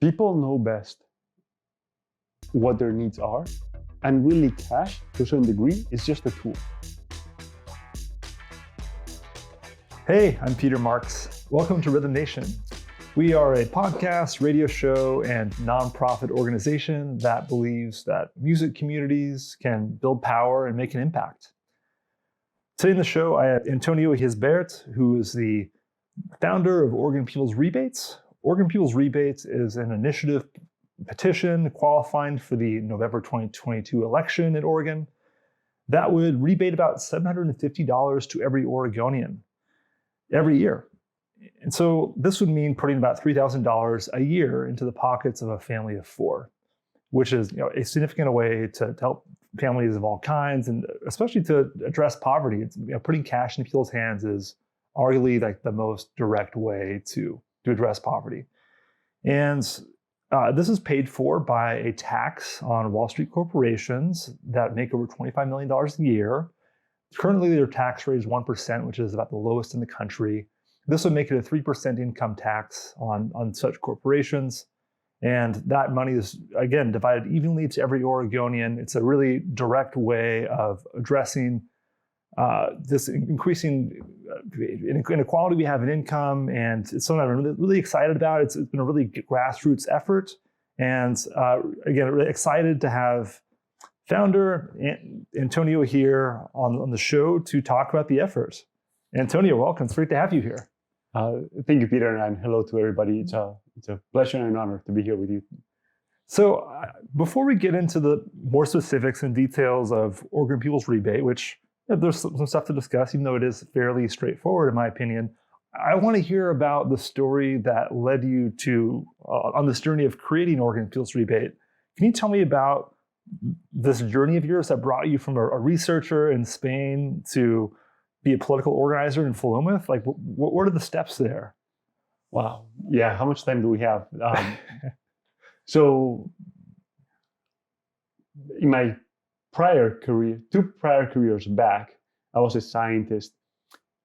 People know best what their needs are, and really cash, to a certain degree, is just a tool. Hey, I'm Peter Marks. Welcome to Rhythm Nation. We are a podcast, radio show, and nonprofit organization that believes that music communities can build power and make an impact. Today in the show, I have Antonio Gisbert, who is the founder of Oregon People's Rebates. Oregon People's Rebates is an initiative petition qualifying for the November 2022 election in Oregon that would rebate about $750 to every Oregonian every year. And so this would mean putting about $3,000 a year into the pockets of a family of four, which is a significant way to help families of all kinds, and especially to address poverty. It's, putting cash in people's hands is arguably like the most direct way to address poverty. And this is paid for by a tax on Wall Street corporations that make over $25 million a year. Currently, their tax rate is 1%, which is about the lowest in the country. This would make it a 3% income tax on such corporations. And that money is, again, divided evenly to every Oregonian. It's a really direct way of addressing this increasing inequality we have in income, and it's something I'm really excited about. It's been a really grassroots effort, and again, really excited to have founder Antonio here on the show to talk about the effort. Antonio, welcome. It's great to have you here. Thank you, Peter, and hello to everybody. It's a pleasure and an honor to be here with you. So before we get into the more specifics and details of Oregon People's Rebate, which there's some stuff to discuss, even though it is fairly straightforward, in my opinion, I want to hear about the story that led you to, on this journey of creating Oregon People's Rebate. Can you tell me about this journey of yours that brought you from a researcher in Spain to be a political organizer in Philomath? Like, what are the steps there? Wow. Yeah. How much time do we have? So in my two prior careers back, I was a scientist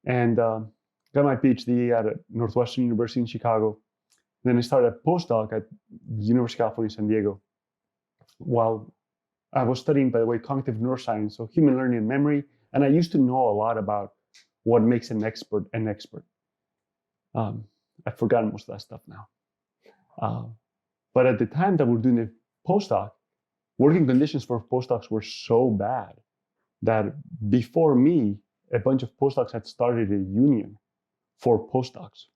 and got my PhD at Northwestern University in Chicago. Then I started a postdoc at University of California, San Diego. While I was studying, by the way, cognitive neuroscience, so human learning and memory, and I used to know a lot about what makes an expert an expert. I've forgotten most of that stuff now. But at the time that we're doing the postdoc, working conditions for postdocs were so bad that before me, a bunch of postdocs had started a union for postdocs.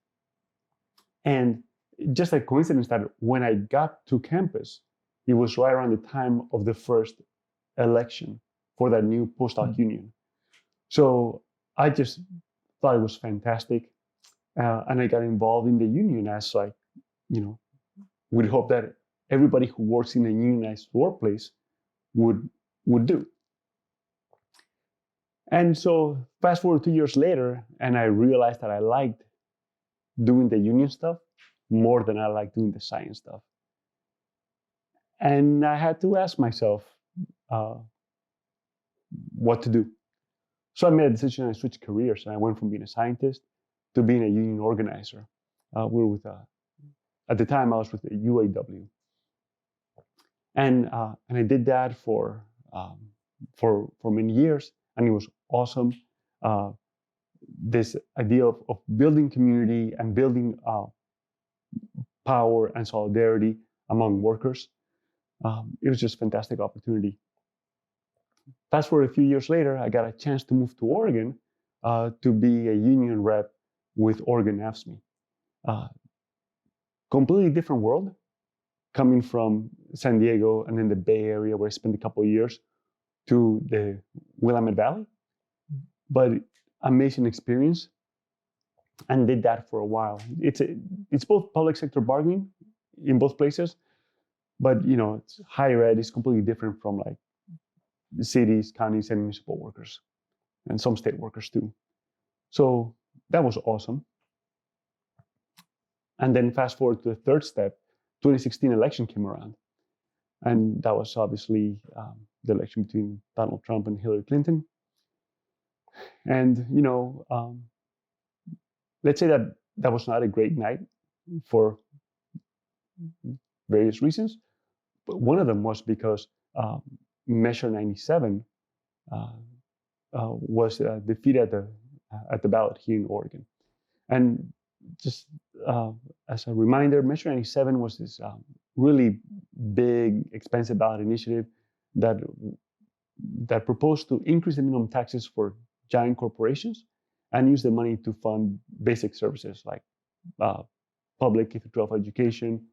And just a coincidence that when I got to campus, it was right around the time of the first election for that new postdoc union. So I just thought it was fantastic. And I got involved in the union as we'd hope that everybody who works in a unionized workplace would do. And so fast forward 2 years later, and I realized that I liked doing the union stuff more than I liked doing the science stuff. And I had to ask myself what to do. So I made a decision. I switched careers, and I went from being a scientist to being a union organizer. At the time, I was with the UAW. And I did that for many years, and it was awesome. This idea of building community and building power and solidarity among workers. It was just a fantastic opportunity. Fast forward a few years later, I got a chance to move to Oregon to be a union rep with Oregon AFSCME. Completely different world, coming from San Diego and then the Bay Area, where I spent a couple of years, to the Willamette Valley. But amazing experience, and did that for a while. It's both public sector bargaining in both places, but it's higher ed is completely different from like the cities, counties, and municipal workers, and some state workers too. So that was awesome. And then fast forward to the third step, 2016 election came around. And that was obviously the election between Donald Trump and Hillary Clinton. And, let's say that was not a great night for various reasons. But one of them was because Measure 97 was defeated at the ballot here in Oregon. And just as a reminder, Measure 97 was this really big, expensive ballot initiative that proposed to increase the minimum taxes for giant corporations and use the money to fund basic services like public K-12 education,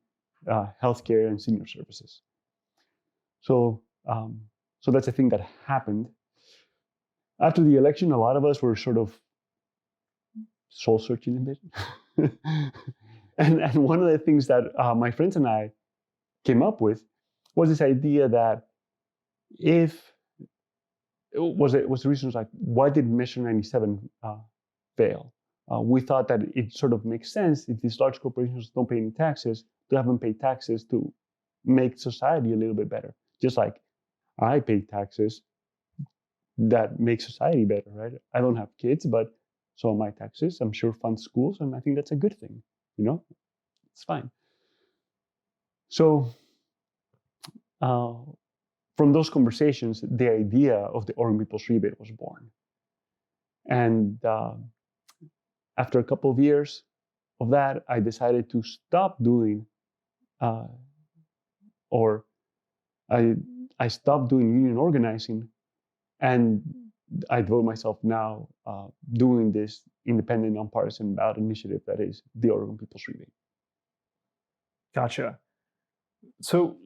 healthcare, and senior services. So that's a thing that happened. After the election, a lot of us were sort of soul searching a bit. and one of the things that my friends and I came up with was this idea that if the reason was like, why did Measure 97 fail? We thought that it sort of makes sense if these large corporations don't pay any taxes, to have them pay taxes to make society a little bit better. Just like I pay taxes that make society better, right? I don't have kids, but so my taxes, I'm sure, fund schools, and I think that's a good thing, It's fine. So from those conversations, the idea of the Oregon People's Rebate was born. And after a couple of years of that, I decided to stop doing, I stopped doing union organizing, and I devote myself now doing this independent, nonpartisan ballot initiative that is the Oregon People's Rebate. Gotcha. So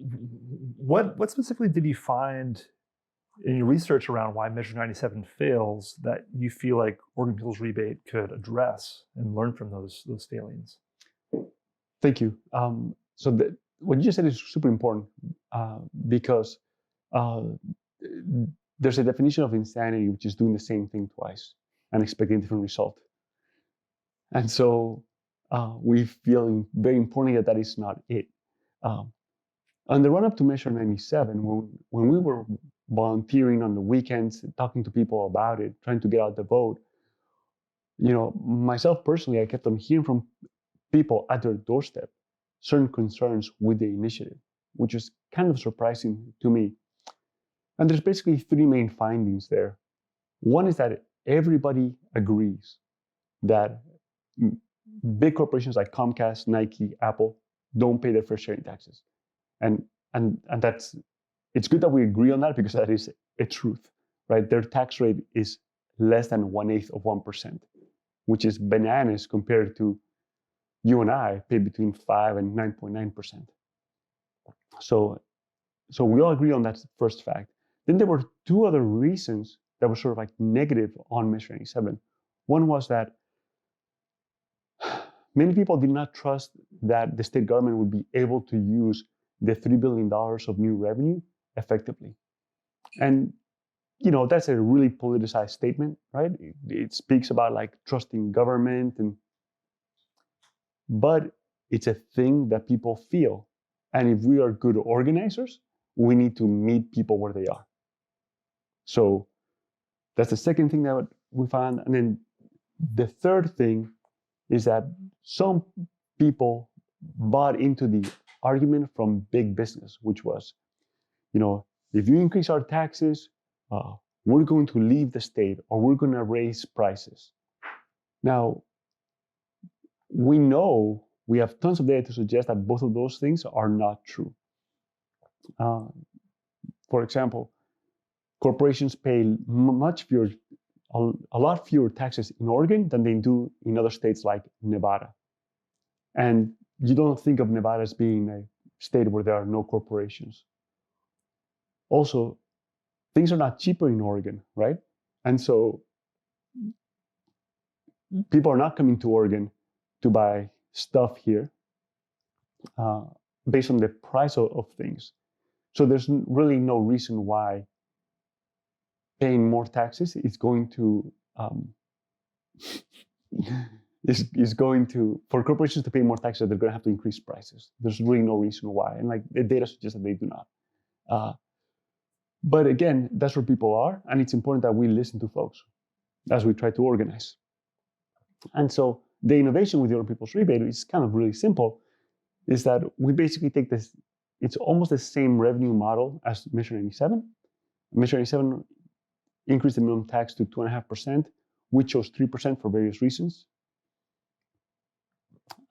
what specifically did you find in your research around why Measure 97 fails that you feel like Oregon People's Rebate could address and learn from those failings? Thank you. So what you just said is super important because there's a definition of insanity, which is doing the same thing twice and expecting a different result. And so we feel very important that is not it. On the run-up to Measure 97, when we were volunteering on the weekends, talking to people about it, trying to get out the vote, myself personally, I kept on hearing from people at their doorstep certain concerns with the initiative, which was kind of surprising to me. And there's basically three main findings there. One is that everybody agrees that big corporations like Comcast, Nike, Apple don't pay their fair share in taxes. And that's, it's good that we agree on that because that is a truth, right? Their tax rate is less than 1/8 of 1%, which is bananas compared to you and I pay between 5 and 9.9%. So we all agree on that first fact. Then there were two other reasons that were sort of like negative on Measure 97. One was that many people did not trust that the state government would be able to use the $3 billion of new revenue effectively. And, that's a really politicized statement, right? It speaks about like trusting government, but it's a thing that people feel. And if we are good organizers, we need to meet people where they are. So that's the second thing that we found. And then the third thing is that some people bought into the argument from big business, which was, if you increase our taxes, we're going to leave the state or we're going to raise prices. Now, we know we have tons of data to suggest that both of those things are not true. For example, corporations pay a lot fewer taxes in Oregon than they do in other states like Nevada. And you don't think of Nevada as being a state where there are no corporations. Also, things are not cheaper in Oregon, right? And so people are not coming to Oregon to buy stuff here based on the price of things. So there's really no reason why paying more taxes is going to for corporations to pay more taxes, they're going to have to increase prices. There's really no reason why, and like the data suggests that they do not. But again, that's where people are, and it's important that we listen to folks as we try to organize. And so the innovation with the Oregon People's Rebate is kind of really simple. is that we basically take this, it's almost the same revenue model as Mission 87. Mission 87 increased the minimum tax to 2.5%. We chose 3% for various reasons.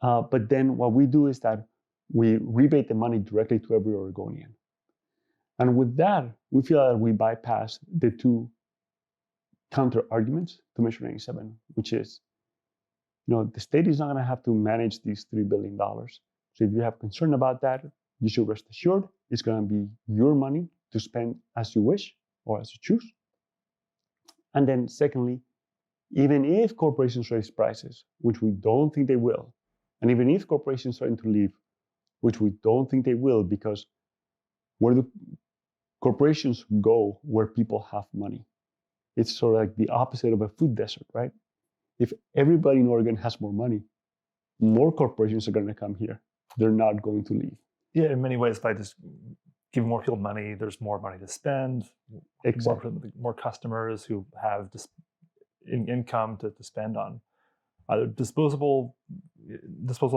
But then what we do is that we rebate the money directly to every Oregonian. And with that, we feel that we bypass the two counter arguments to Mission 87, which is, the state is not going to have to manage these $3 billion. So if you have concern about that, you should rest assured it's going to be your money to spend as you wish or as you choose. And then secondly, even if corporations raise prices, which we don't think they will, and even if corporations starting to leave, which we don't think they will, because where the corporations go where people have money. It's sort of like the opposite of a food desert, right? If everybody in Oregon has more money, more corporations are going to come here. They're not going to leave. Yeah, in many ways, by just giving more people money, there's more money to spend, Exactly. more customers who have income to spend on either disposable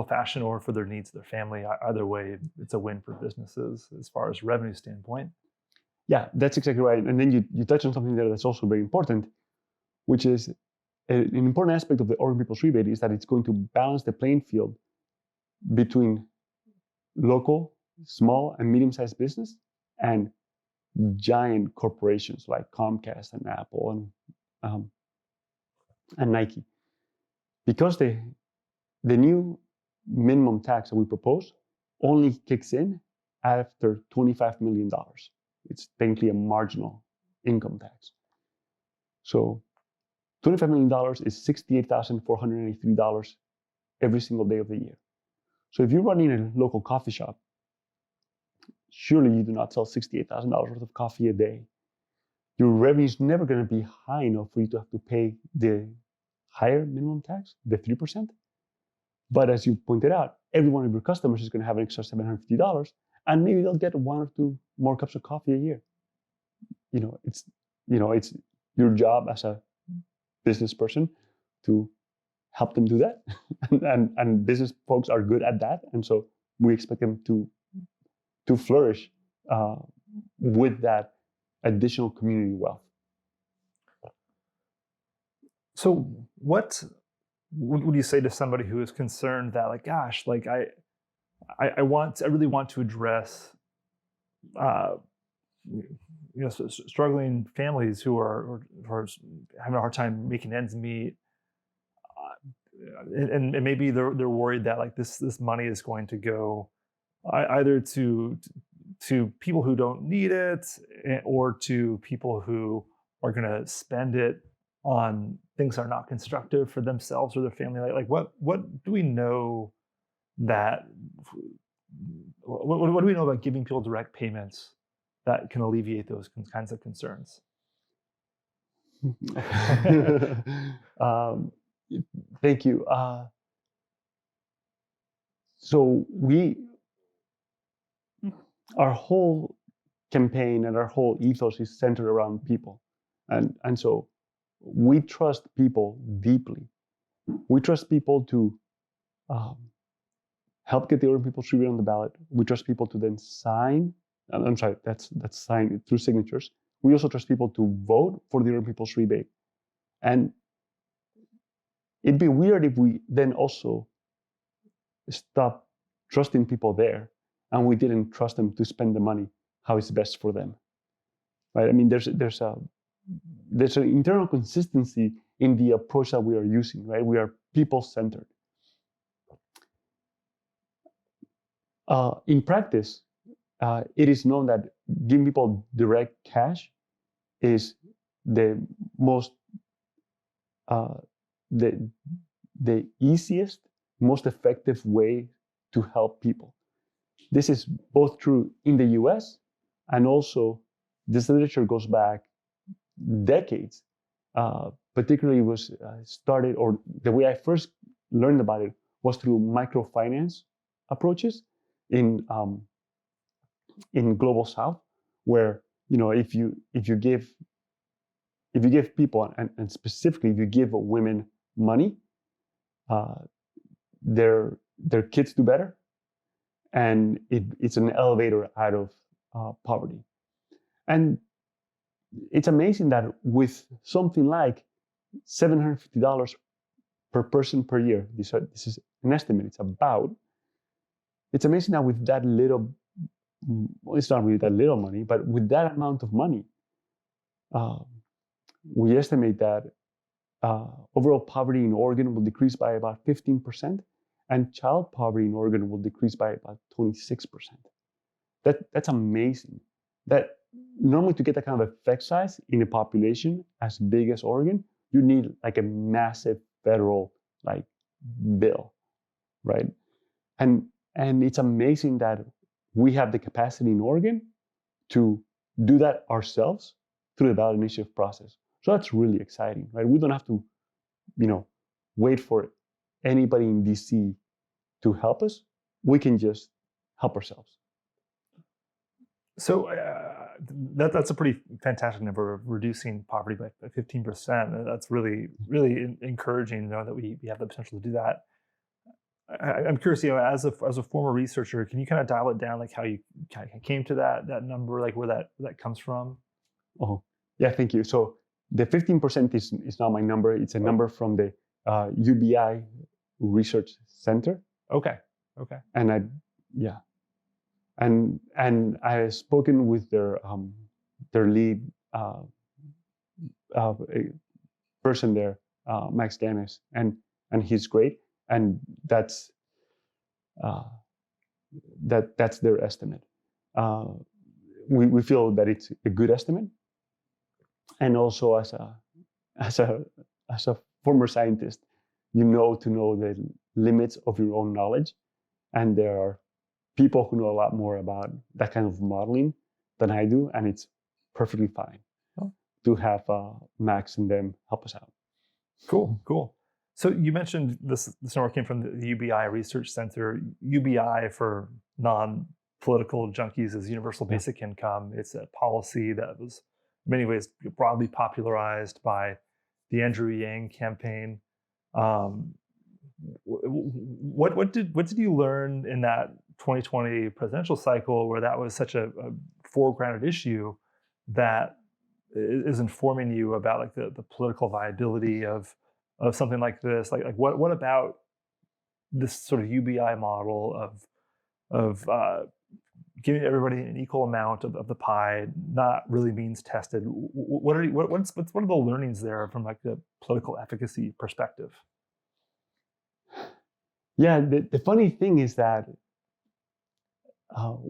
fashion or for their needs of their family. Either way, it's a win for businesses as far as revenue standpoint. Yeah, that's exactly right. And then you touch on something there that's also very important, which is an important aspect of the Oregon People's Rebate is that it's going to balance the playing field between local, small, and medium-sized business and giant corporations like Comcast and Apple and Nike. Because the new minimum tax that we propose only kicks in after $25 million. It's technically a marginal income tax. So $25 million is $68,483 every single day of the year. So if you're running a local coffee shop, surely you do not sell $68,000 worth of coffee a day. Your revenue is never going to be high enough for you to have to pay the higher minimum tax, the 3%. But as you pointed out, every one of your customers is going to have an extra $750, and maybe they'll get 1 or 2 more cups of coffee a year. It's your job as a business person to help them do that, and business folks are good at that, and so we expect them to flourish with that additional community wealth. So what would you say to somebody who is concerned that, like, gosh, like I really want to address struggling families who are having a hard time making ends meet, and maybe they're worried that like this money is going to go either to people who don't need it or to people who are going to spend it on things that are not constructive for themselves or their family. Like what do we know that what do we know about giving people direct payments that can alleviate those kinds of concerns? Thank you. So our whole campaign and our whole ethos is centered around people, and so we trust people deeply. We trust people to help get the Oregon People's Rebate on the ballot. We trust people to then sign. I'm sorry, that's signed through signatures. We also trust people to vote for the Oregon People's Rebate. And it'd be weird if we then also stop trusting people there and we didn't trust them to spend the money how it's best for them, right? I mean, there's an internal consistency in the approach that we are using, right? We are people-centered. In practice, it is known that giving people direct cash is the most, the easiest, most effective way to help people. This is both true in the US, and also this literature goes back decades. Particularly was started, or the way I first learned about it was through microfinance approaches in Global South, where if you give people, and specifically if you give women money, their kids do better, and it's an elevator out of poverty. And it's amazing that with something like $750 per person per year, this is an estimate, it's amazing that with that little, well, it's not really that little money, but with that amount of money, we estimate that overall poverty in Oregon will decrease by about 15%, and child poverty in Oregon will decrease by about 26%. That's amazing. That normally to get that kind of effect size in a population as big as Oregon, you need like a massive federal like bill, right? And it's amazing that we have the capacity in Oregon to do that ourselves through the ballot initiative process. So that's really exciting, right? We don't have to, wait for anybody in DC to help us. We can just help ourselves. So that's a pretty fantastic number of reducing poverty by 15%. That's really, really encouraging to know that we have the potential to do that. I'm curious, as a former researcher, can you kind of dial it down, like how you kind of came to that number, like where that comes from? Oh, yeah, thank you. So the 15% is not my number. It's a number from the UBI Research Center. Okay. And And I have spoken with their lead person there, Max Ganis, and he's great. And that's their estimate. We feel that it's a good estimate, and also as a former scientist, to know the limits of your own knowledge, and there are people who know a lot more about that kind of modeling than I do, and it's perfectly fine to have Max and them help us out. Cool. So you mentioned this number came from the UBI Research Center. UBI, for non-political junkies, is Universal Basic Income. It's a policy that was in many ways broadly popularized by the Andrew Yang campaign. What did you learn in that 2020 presidential cycle where that was such a foregrounded issue that is informing you about like the political viability of something like this? Like what about this sort of UBI model of giving everybody an equal amount of the pie, not really means tested? What are the learnings there from like the political efficacy perspective? Yeah, the funny thing is that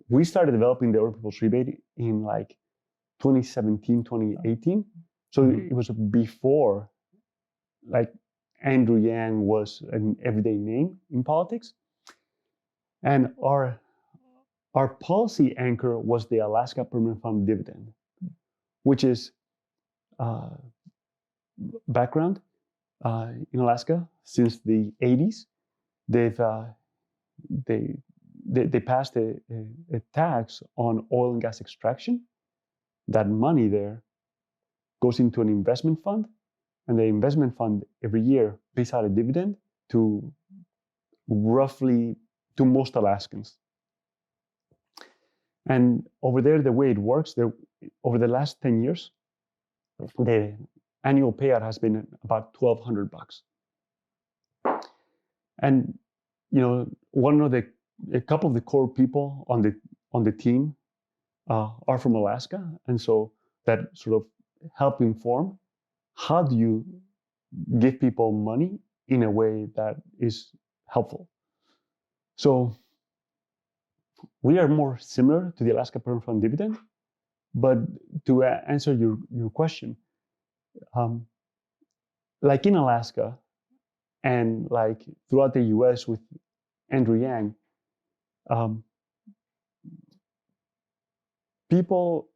we started developing the Older People's Rebate in like 2017, 2018. So it was before like Andrew Yang was an everyday name in politics. And our policy anchor was the Alaska Permanent Fund dividend, which is background in Alaska since the 80s. They passed a tax on oil and gas extraction. That money there goes into an investment fund, and the investment fund every year pays out a dividend to most Alaskans. And over there, the way it works, over the last 10 years, the annual payout has been about $1,200. And a couple of the core people on the team are from Alaska, and so that sort of help inform how do you give people money in a way that is helpful. So we are more similar to the Alaska Permanent Fund dividend, but to answer your question, like in Alaska and like throughout the U.S. with Andrew Yang, people,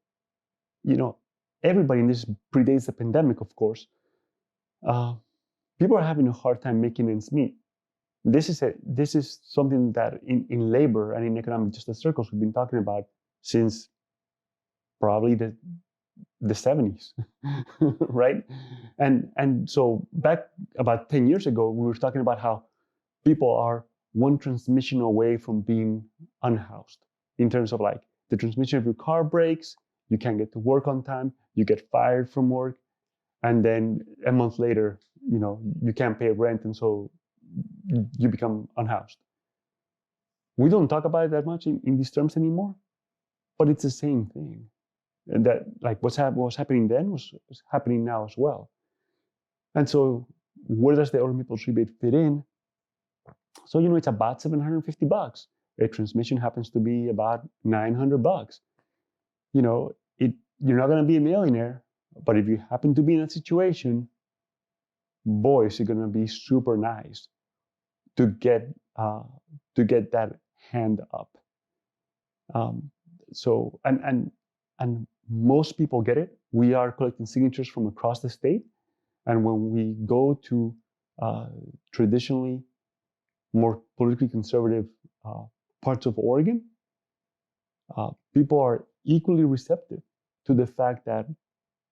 everybody, in this predates the pandemic, of course, people are having a hard time making ends meet. This is something that in labor and in economic justice circles we've been talking about since probably the 70s, right? And so back about 10 years ago, we were talking about how people are one transmission away from being unhoused, in terms of like the transmission of your car breaks, you can't get to work on time, you get fired from work, and then a month later, you can't pay rent, and so you become unhoused. We don't talk about it that much in these terms anymore, but it's the same thing. And that, like, what was happening then was happening now as well. And so where does the Oregon People's Rebate fit in? So, it's about $750. A transmission happens to be about $900. You're not going to be a millionaire, but if you happen to be in that situation, boy, is it going to be super nice to get that hand up. So most people get it. We are collecting signatures from across the state, and when we go to traditionally more politically conservative parts of Oregon, people are equally receptive to the fact that,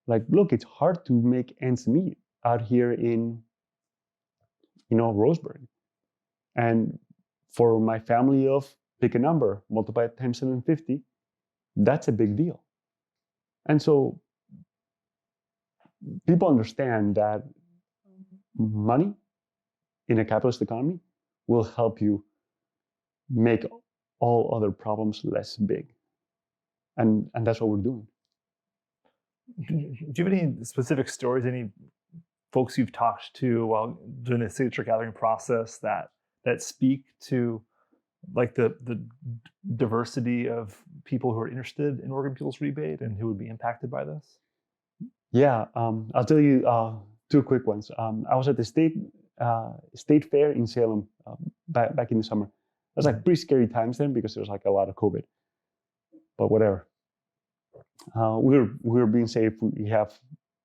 like, look, it's hard to make ends meet out here in, Roseburg. And for my family of, pick a number, multiply it times 750, that's a big deal. And so people understand that money in a capitalist economy will help you make all other problems less big. And that's what we're doing. Do you have any specific stories, any folks you've talked to while doing the signature gathering process that speak to, like, the diversity of people who are interested in Oregon People's Rebate and who would be impacted by this? Yeah, I'll tell you two quick ones. I was at the state fair in Salem back in the summer. It was like pretty scary times then because there was like a lot of COVID, but whatever. We were being safe.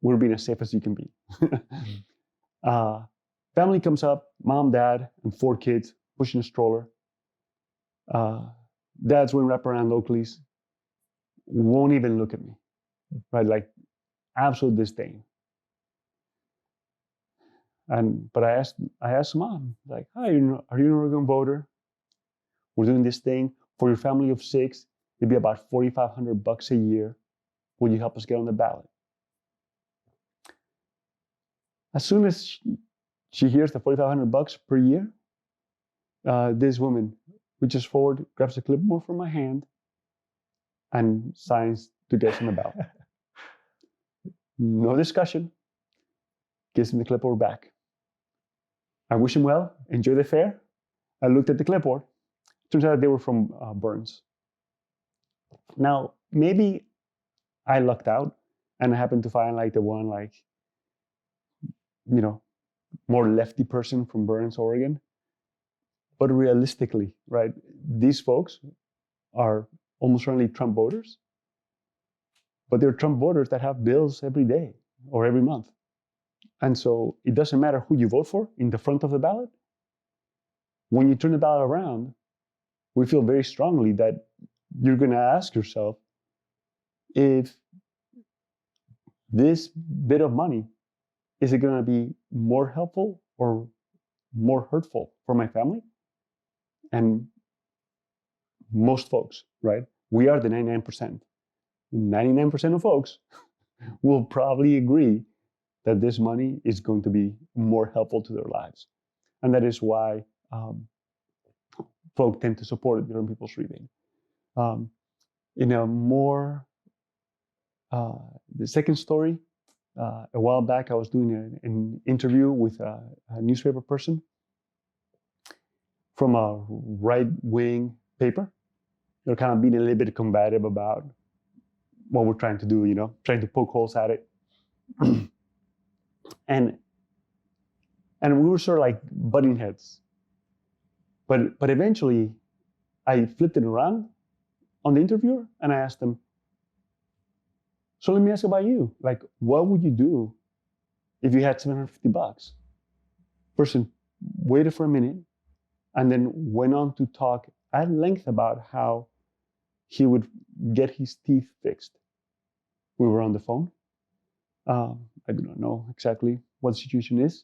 We're being as safe as you can be. Family comes up, mom, dad, and 4 kids pushing a stroller. Dad's wearing wraparound localies, won't even look at me, right? Like, absolute disdain. But I asked mom, like, hi, are you an Oregon voter? We're doing this thing for your family of 6. It'd be about $4,500 a year. Will you help us get on the ballot? As soon as she hears the $4,500 per year, this woman reaches forward, grabs a clipboard from my hand, and signs to get us on the ballot. No discussion. Gives me the clipboard back. I wish him well. Enjoy the fair. I looked at the clipboard. Turns out they were from Burns. Now, maybe I lucked out and I happened to find like the one, like, more lefty person from Burns, Oregon. But realistically, right, these folks are almost certainly Trump voters, but they're Trump voters that have bills every day or every month. And so it doesn't matter who you vote for in the front of the ballot. When you turn the ballot around, we feel very strongly that you're going to ask yourself if this bit of money, is it going to be more helpful or more hurtful for my family? And most folks, right? We are the 99%. 99% of folks will probably agree that this money is going to be more helpful to their lives. And that is why folks tend to support the Oregon People's Rebate. In a more, the second story, a while back, I was doing an interview with a newspaper person from a right-wing paper. They're kind of being a little bit combative about what we're trying to do, trying to poke holes at it. and we were sort of like butting heads. But eventually, I flipped it around on the interviewer and I asked them, so let me ask about you. Like, what would you do if you had $750? Person waited for a minute and then went on to talk at length about how he would get his teeth fixed. We were on the phone. I do not know exactly what the situation is,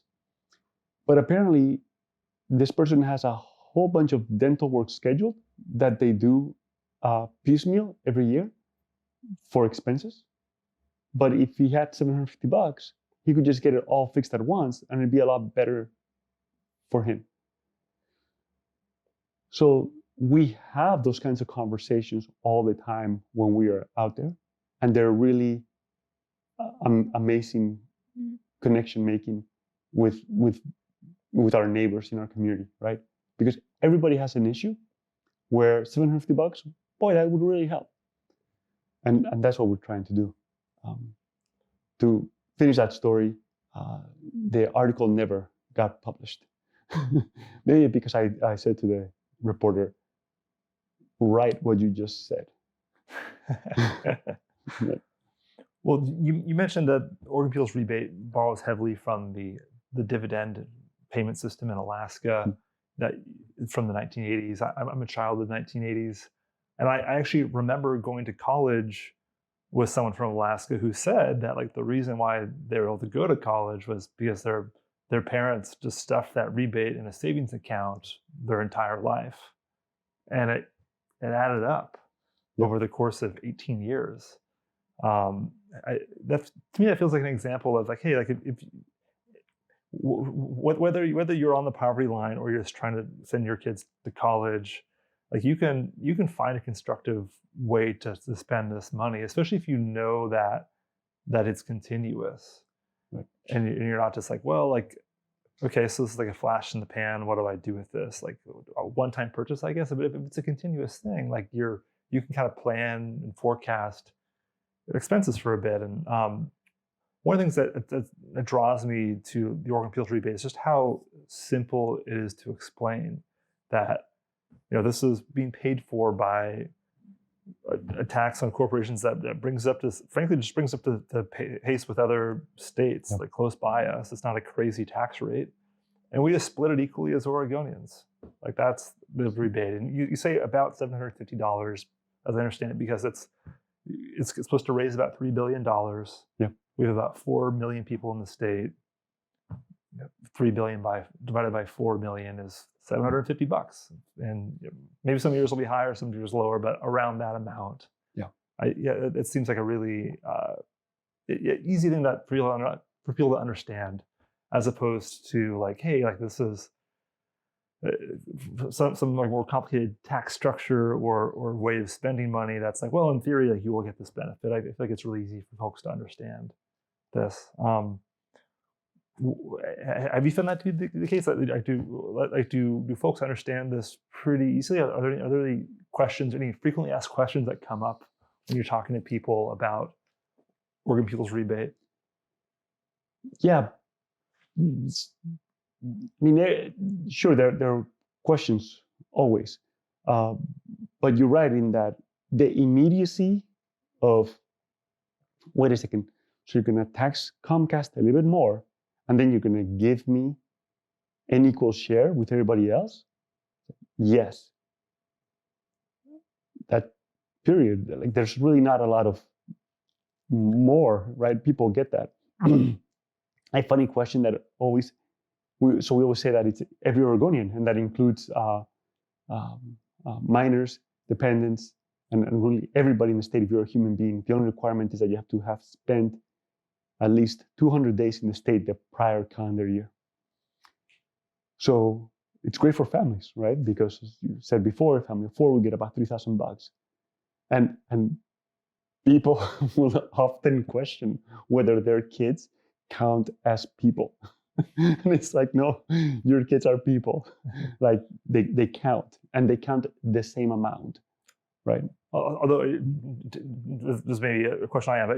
but apparently this person has a whole bunch of dental work scheduled that they do piecemeal every year for expenses. But if he had $750, he could just get it all fixed at once, and it'd be a lot better for him. So we have those kinds of conversations all the time when we are out there, and they're really amazing connection making with our neighbors in our community, right? Because everybody has an issue where $750, boy, that would really help. And that's what we're trying to do. To finish that story, the article never got published. Maybe because I said to the reporter, write what you just said. Well, you mentioned that Oregon Appeals Rebate borrows heavily from the dividend payment system in Alaska that from the 1980s. I'm a child of the 1980s. And I actually remember going to college with someone from Alaska who said that like the reason why they were able to go to college was because their parents just stuffed that rebate in a savings account their entire life. And it added up over the course of 18 years. To me, that feels like an example of like, hey, like whether you're on the poverty line or you're just trying to send your kids to college, like you can find a constructive way to spend this money, especially if you know that it's continuous, right. And you're not just like, well, like, okay, so this is like a flash in the pan. What do I do with this? Like a one-time purchase, I guess. But if it's a continuous thing, like you can kind of plan and forecast expenses for a bit. And one of the things that draws me to the Oregon Appeals Rebate is just how simple it is to explain that, you know, this is being paid for by a tax on corporations that brings up this, frankly, just brings up the pace with other states like close by us. It's not a crazy tax rate. And we just split it equally as Oregonians. Like that's the rebate. And you say about $750, as I understand it, because it's supposed to raise about $3 billion. Yeah. We have about 4 million people in the state. 3 billion divided by 4 million is $750. And maybe some years will be higher, some years lower, but around that amount. Yeah. It seems like a really easy thing that for people to understand, as opposed to like, hey, like this is some like more complicated tax structure or way of spending money. That's like, well, in theory, like you will get this benefit. I feel like it's really easy for folks to understand this. Have you found that to be the case? Do folks understand this pretty easily? Are there any questions, any frequently asked questions that come up when you're talking to people about Oregon Appeals Rebate? Yeah, I mean, sure, there are questions always, but you're right in that the immediacy of, wait a second, so you're going to tax Comcast a little bit more, and then you're going to give me an equal share with everybody else? Yes. That period, like there's really not a lot of more, right? People get that. A funny question that we always say that it's every Oregonian, and that includes minors, dependents, and really everybody in the state. If you're a human being, the only requirement is that you have to have spent at least 200 days in the state the prior calendar year. So it's great for families, right? Because as you said before, a family of 4 will get about $3,000. And people will often question whether their kids count as people. And it's like, no, your kids are people. Like they count, and they count the same amount, right? Although this may be a question I have.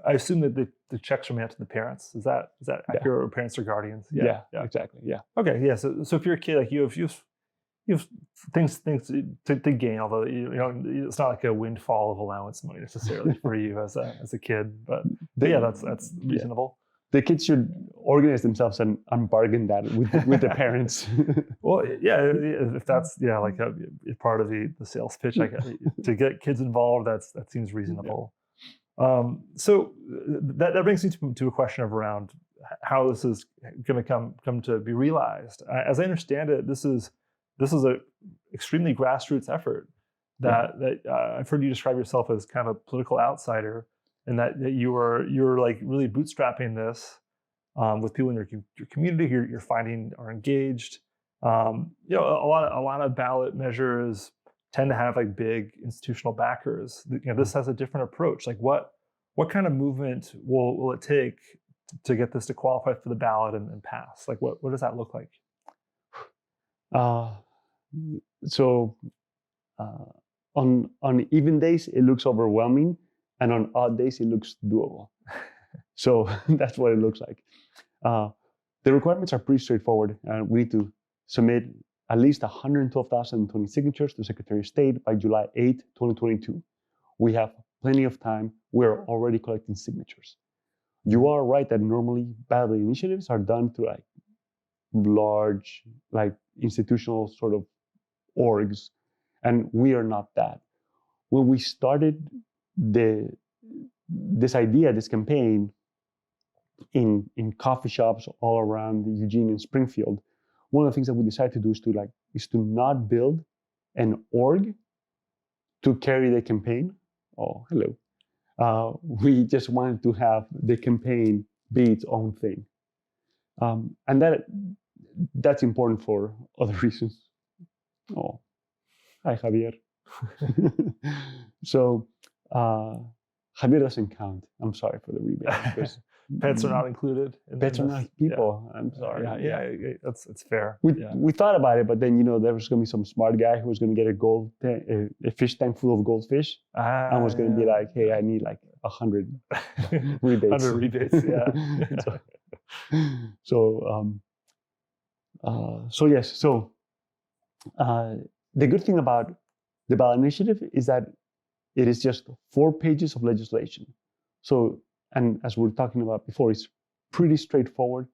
I assume that the checks are made out to the parents. Is that accurate? Or parents or guardians? Yeah, exactly. Yeah. Okay. Yeah. So if you're a kid, like you have things to gain. Although it's not like a windfall of allowance money necessarily for you as a kid. But yeah, that's reasonable. The kids should organize themselves and bargain that with the parents. Well, yeah, if that's like a part of the sales pitch, to get kids involved, that seems reasonable. Yeah. So that brings me to a question of around how this is going to come to be realized. As I understand it, this is this is a extremely grassroots effort that I've heard you describe yourself as kind of a political outsider, and that you're like really bootstrapping this with people in your community who you're finding are engaged. You know, a lot of ballot measures tend to have like big institutional backers. You know, this has a different approach. Like what kind of movement will it take to get this to qualify for the ballot and pass? Like what does that look like? On even days it looks overwhelming, and on odd days it looks doable. So that's what it looks like. The requirements are pretty straightforward. We need to submit at least 112,020 signatures to Secretary of State by July 8, 2022. We have plenty of time. We're already collecting signatures. You are right that normally ballot initiatives are done through like large, like institutional sort of orgs, and we are not that. When we started this campaign in coffee shops all around Eugene and Springfield, one of the things that we decided to do is to not build an org to carry the campaign. Oh, hello. We just wanted to have the campaign be its own thing, and that's important for other reasons. Oh, hi Javier. So Javier doesn't count. I'm sorry for the rebate. Pets are not included. Pets are not people. Yeah. I'm sorry. Yeah, it's fair. We thought about it, but then there was going to be some smart guy who was going to get a fish tank full of goldfish, and was going to be like, "Hey, I need like 100 rebates." 100 rebates. Yeah. So yes. So the good thing about the ballot initiative is that it is just 4 pages of legislation. So, and as we were talking about before, it's pretty straightforward.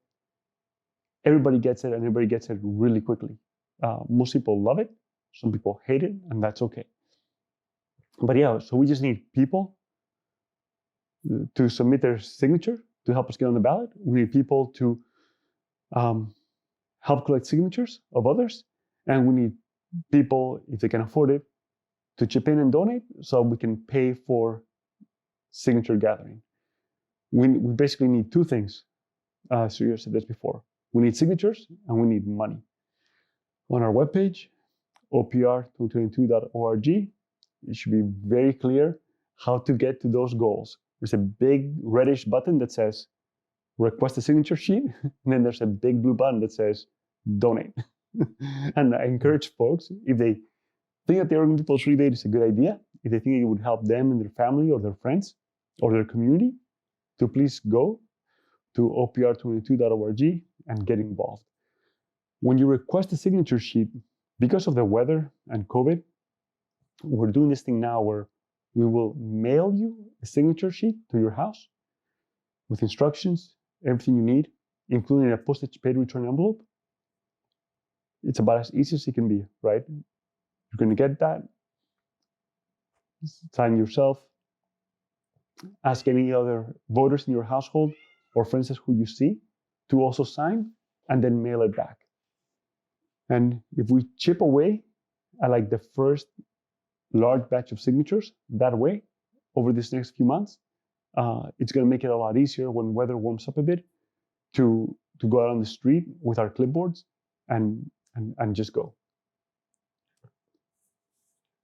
Everybody gets it, and everybody gets it really quickly. Most people love it. Some people hate it, and that's okay. But yeah, so we just need people to submit their signature to help us get on the ballot. We need people to help collect signatures of others, and we need people, if they can afford it, to chip in and donate so we can pay for signature gathering. We basically need 2 things. So you said this before. We need signatures and we need money. On our webpage, opr2022.org, it should be very clear how to get to those goals. There's a big reddish button that says request a signature sheet, and then there's a big blue button that says donate. And I encourage folks, if they think that the Oregon People's Rebate is a good idea, if they think it would help them and their family or their friends or their community, to please go to opr22.org and get involved. When you request a signature sheet, because of the weather and COVID, we're doing this thing now where we will mail you a signature sheet to your house with instructions, everything you need, including a postage paid return envelope. It's about as easy as it can be, right? You're going to get that, sign yourself, ask any other voters in your household or friends who you see to also sign, and then mail it back. And if we chip away at like the first large batch of signatures that way over these next few months, it's going to make it a lot easier when weather warms up a bit to go out on the street with our clipboards and just go.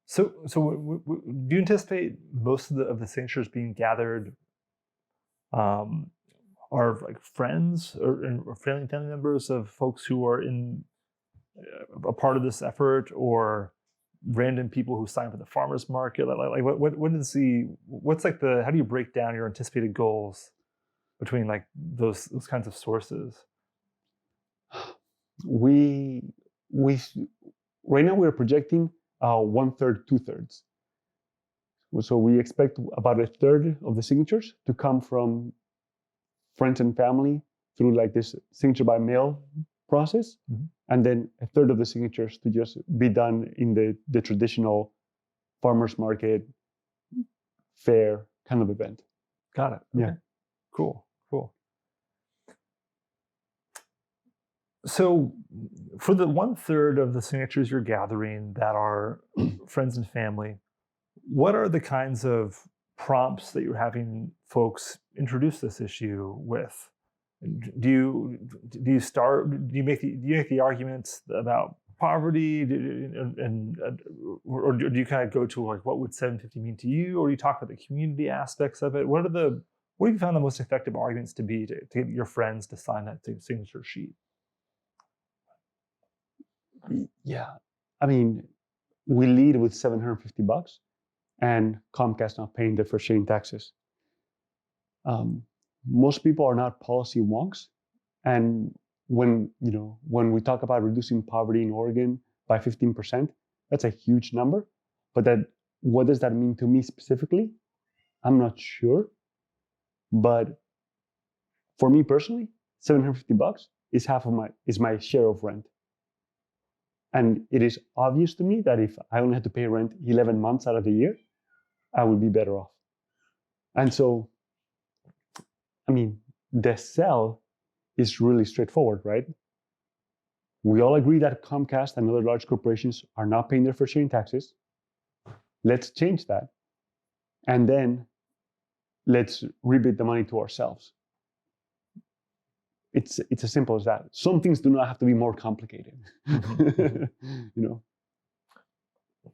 So do you anticipate most of the signatures being gathered are like friends or family members of folks who are in a part of this effort, or random people who sign for the farmers market? Like what's like how do you break down your anticipated goals between like those kinds of sources? We right now we're projecting 1/3, 2/3. So we expect about 1/3 of the signatures to come from friends and family through like this signature by mail process, and then 1/3 of the signatures to just be done in the traditional farmers market fair kind of event. Got it. Okay. Yeah. Cool. So, for the 1/3 of the signatures you're gathering that are friends and family, what are the kinds of prompts that you're having folks introduce this issue with? Do you make the arguments about poverty, or do you kind of go to like what would 750 mean to you, or do you talk about the community aspects of it? What have you found the most effective arguments to be to get your friends to sign that signature sheet? Yeah, I mean, we lead with $750, and Comcast not paying their fair share in taxes. Most people are not policy wonks, and when we talk about reducing poverty in Oregon by 15%, that's a huge number. But what does that mean to me specifically? I'm not sure. But for me personally, $750 is is my share of rent. And it is obvious to me that if I only had to pay rent 11 months out of the year, I would be better off. And so, I mean, the sell is really straightforward, right? We all agree that Comcast and other large corporations are not paying their fair share in taxes. Let's change that. And then let's rebate the money to ourselves. It's as simple as that. Some things do not have to be more complicated.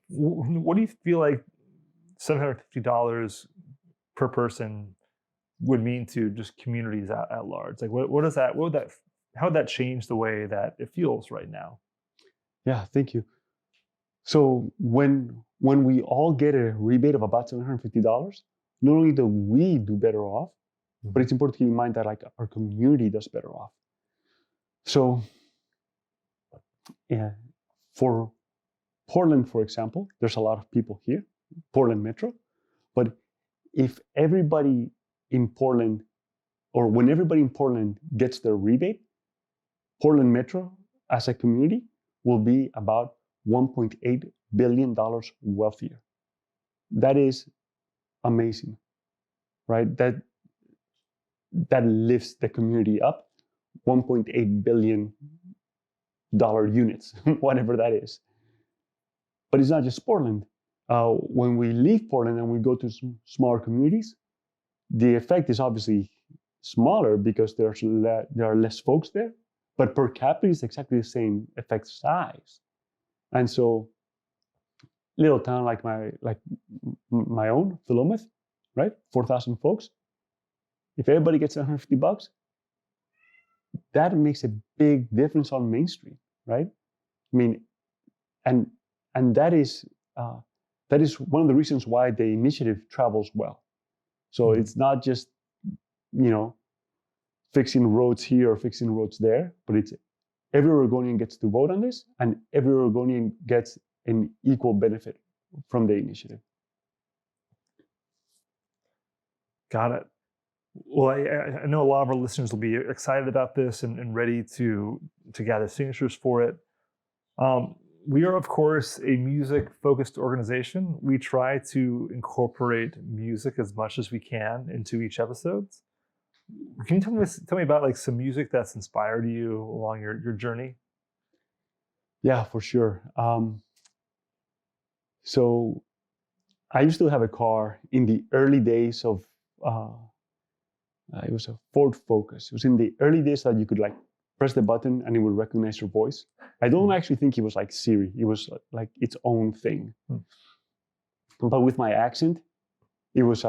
What do you feel like $750 per person would mean to just communities at large? Like, how would that change the way that it feels right now? Yeah, thank you. So when we all get a rebate of about $750, not only do we do better off, but it's important to keep in mind that like our community does better off. So yeah, for Portland, for example, there's a lot of people here, Portland Metro. But if everybody in Portland, or when everybody in Portland gets their rebate, Portland Metro as a community will be about $1.8 billion wealthier. That is amazing, right? That lifts the community up $1.8 billion units, whatever that is. But it's not just Portland. When we leave Portland and we go to smaller communities, the effect is obviously smaller because there are less folks there, but per capita is exactly the same effect size. And so, little town like my own, Philomath, right? 4,000 folks. If everybody gets $150, that makes a big difference on Main Street, right? I mean, and that is one of the reasons why the initiative travels well. So it's not just fixing roads here or fixing roads there, but it's every Oregonian gets to vote on this, and every Oregonian gets an equal benefit from the initiative. Got it. Well, I know a lot of our listeners will be excited about this and ready to gather signatures for it. We are, of course, a music-focused organization. We try to incorporate music as much as we can into each episode. Can you tell me about like some music that's inspired you along your journey? Yeah, for sure. So I used to have a car in the early days of, it was a Ford Focus. It was in the early days that you could like press the button and it would recognize your voice. I don't actually think it was like Siri. It was like its own thing. But with my accent, it was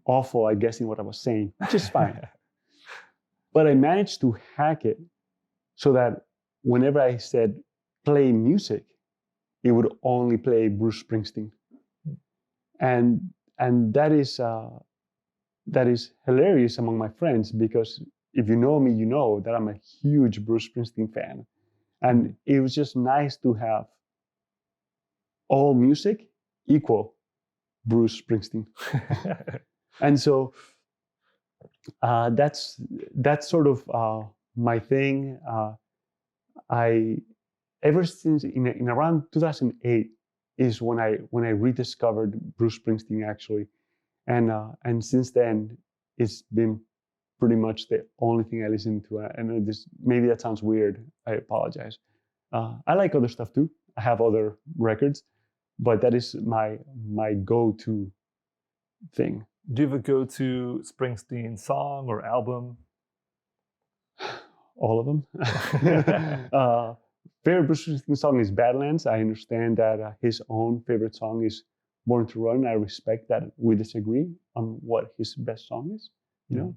awful at guessing what I was saying, which is fine. But I managed to hack it so that whenever I said play music, it would only play Bruce Springsteen. And that is hilarious among my friends, because if you know me, you know that I'm a huge Bruce Springsteen fan. And it was just nice to have all music equal Bruce Springsteen. And so that's sort of my thing. Ever since in around 2008 is when I rediscovered Bruce Springsteen actually, and since then it's been pretty much the only thing I listen to. And maybe that sounds weird. I apologize. I like other stuff too. I have other records, but that is my go-to thing. Do you have a go-to Springsteen song or album? All of them. Favorite Bruce Springsteen song is Badlands. I understand that his own favorite song is Born to Run. I respect that we disagree on what his best song is, you know.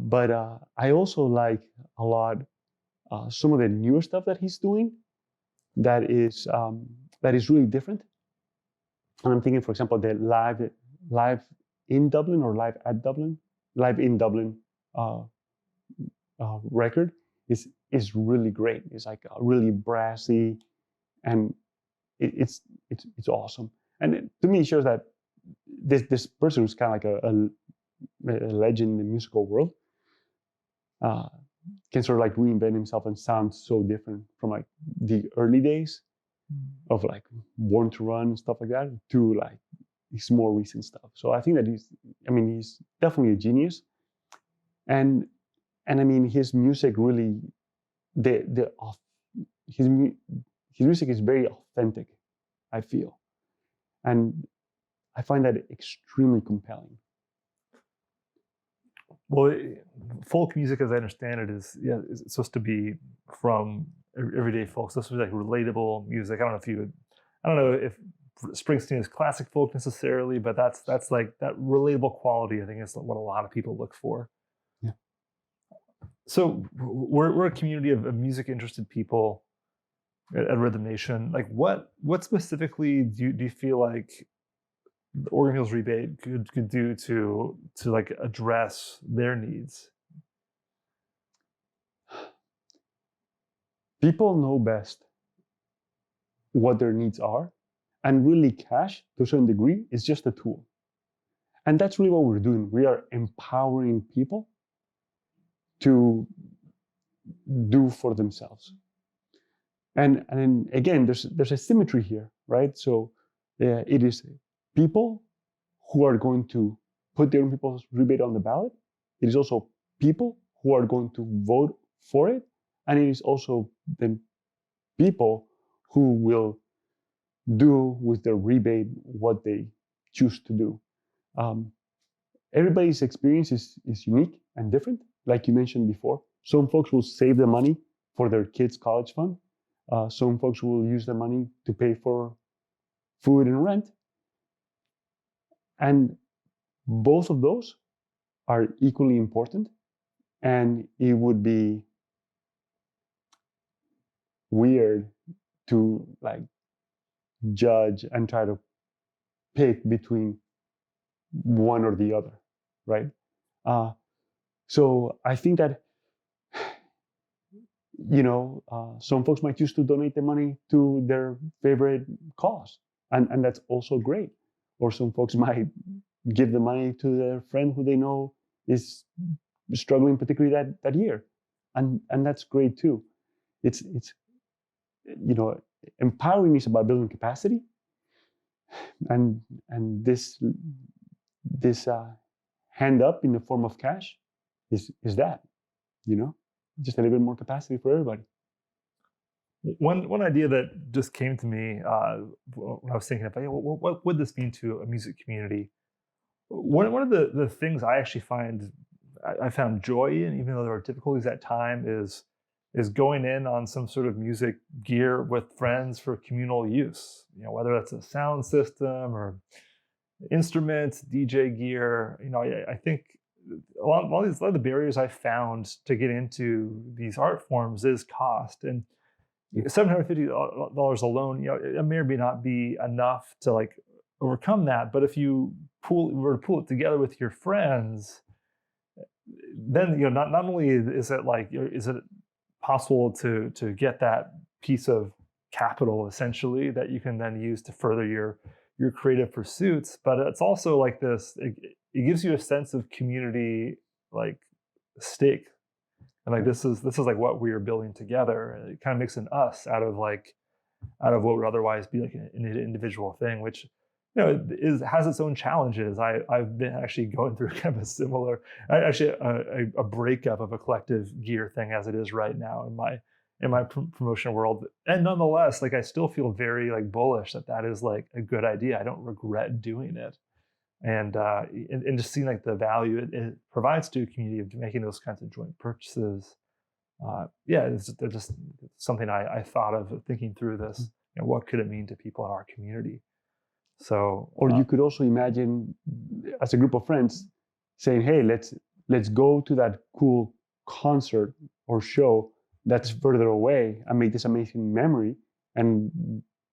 But I also like a lot some of the newer stuff that he's doing that is really different. And I'm thinking, for example, the live in Dublin or live at Dublin, live in Dublin record is really great. It's like really brassy, and it's awesome. And to me, it shows that this person who's kind of like a legend in the musical world can sort of like reinvent himself and sound so different from like the early days of like Born to Run and stuff like that to like his more recent stuff. So I think that he's definitely a genius. And I mean, his music really, his music is very authentic, I feel. And I find that extremely compelling. Well, folk music, as I understand it, is supposed to be from everyday folks. This was like relatable music. I don't know if Springsteen is classic folk necessarily, but that's like that relatable quality. I think is what a lot of people look for. Yeah. So we're a community of music interested people at Rhythm Nation. Like what specifically do you feel like the Oregon Hills Rebate could do to like address their needs? People know best what their needs are, and really cash, to a certain degree, is just a tool. And that's really what we're doing. We are empowering people to do for themselves. And then again, there's a symmetry here, right? So it is people who are going to put their own people's rebate on the ballot. It is also people who are going to vote for it. And it is also the people who will do with their rebate what they choose to do. Everybody's experience is unique and different. Like you mentioned before, some folks will save the money for their kids' college fund. Some folks will use the money to pay for food and rent. And both of those are equally important. And it would be weird to like judge and try to pick between one or the other, right? So I think that, some folks might choose to donate the money to their favorite cause, and that's also great. Or some folks might give the money to their friend who they know is struggling particularly that year, and that's great too. It's empowering is about building capacity, and this hand up in the form of cash is that, just a little bit more capacity for everybody. One idea that just came to me when I was thinking about what would this mean to a music community? One of the things I actually I found joy in, even though there are difficulties at time, is going in on some sort of music gear with friends for communal use. Whether that's a sound system or instruments, DJ gear. I think a lot of the barriers I found to get into these art forms is cost, and $750 alone, it may or may not be enough to like overcome that. But if you were to pull it together with your friends, then not only is it possible to get that piece of capital essentially that you can then use to further your creative pursuits, but it's also like this. It gives you a sense of community, like stake. And like this is like what we are building together. It kind of makes an us out of what would otherwise be like an individual thing, which has its own challenges. I've been actually going through kind of a similar, actually a breakup of a collective gear thing as it is right now in my promotion world. And nonetheless, like I still feel very like bullish that is like a good idea. I don't regret doing it. And just seeing like the value it provides to a community of making those kinds of joint purchases. It's just something I thought of thinking through this. What could it mean to people in our community? So, or you could also imagine as a group of friends saying, "Hey, let's go to that cool concert or show that's further away and make this amazing memory, and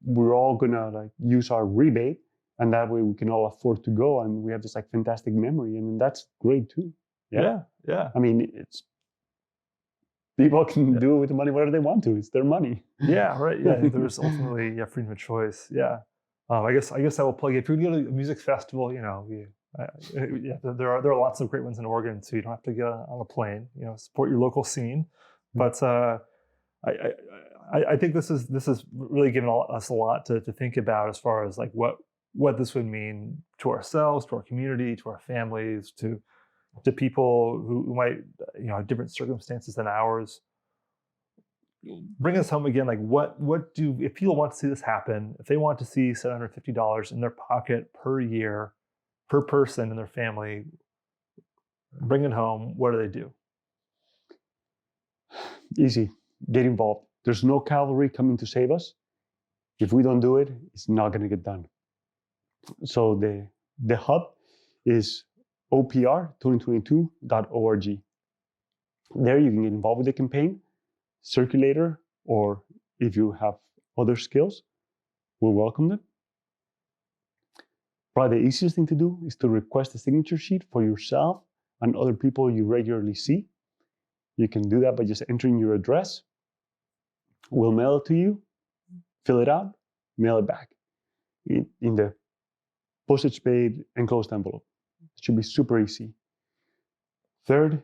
we're all gonna like use our rebate, and that way we can all afford to go, and we have this like fantastic memory, and that's great too." Yeah. I mean, it's people can do with the money whatever they want to. It's their money. Yeah, right. Yeah, there's ultimately freedom of choice. Yeah. I guess I will plug it. If you go to a music festival, there are lots of great ones in Oregon, so you don't have to get on a plane. Support your local scene. But I think this is really given us a lot to think about as far as like what this would mean to ourselves, to our community, to our families, to people who might have different circumstances than ours. Bring us home again. Like if people want to see this happen, if they want to see $750 in their pocket per year, per person in their family, bring it home, what do they do? Easy. Get involved. There's no cavalry coming to save us. If we don't do it, it's not going to get done. So the hub is opr2022.org. There you can get involved with the campaign, circulator, or if you have other skills, we'll welcome them. Probably the easiest thing to do is to request a signature sheet for yourself and other people you regularly see. You can do that by just entering your address. We'll mail it to you, fill it out, mail it back in the postage paid enclosed envelope. It should be super easy. Third,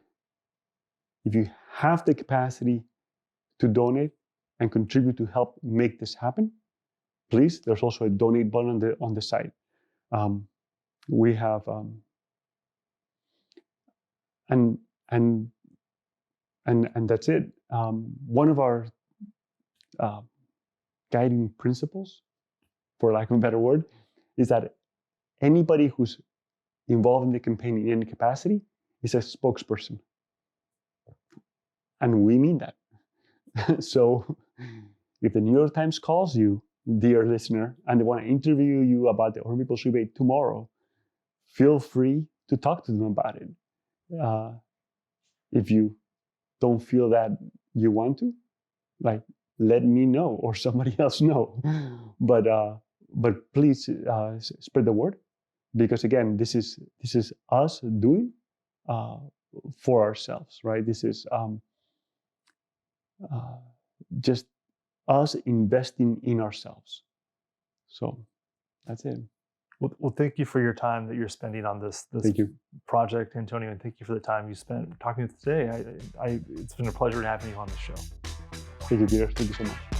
if you have the capacity to donate and contribute to help make this happen, please, there's also a donate button on the site. We have and that's it. One of our guiding principles, for lack of a better word, is that anybody who's involved in the campaign in any capacity is a spokesperson. And we mean that. So if the New York Times calls you, dear listener, and they want to interview you about the Oregon People's Rebate tomorrow, feel free to talk to them about it. If you don't feel that you want to, like, let me know or somebody else know. But please spread the word, because again, this is us doing for ourselves, right? This is just us investing in ourselves. So that's it. Well, thank you for your time that you're spending on this project, Antonio, and thank you for the time you spent talking to us today. It's been a pleasure having you on the show. Thank you, Peter. Thank you so much.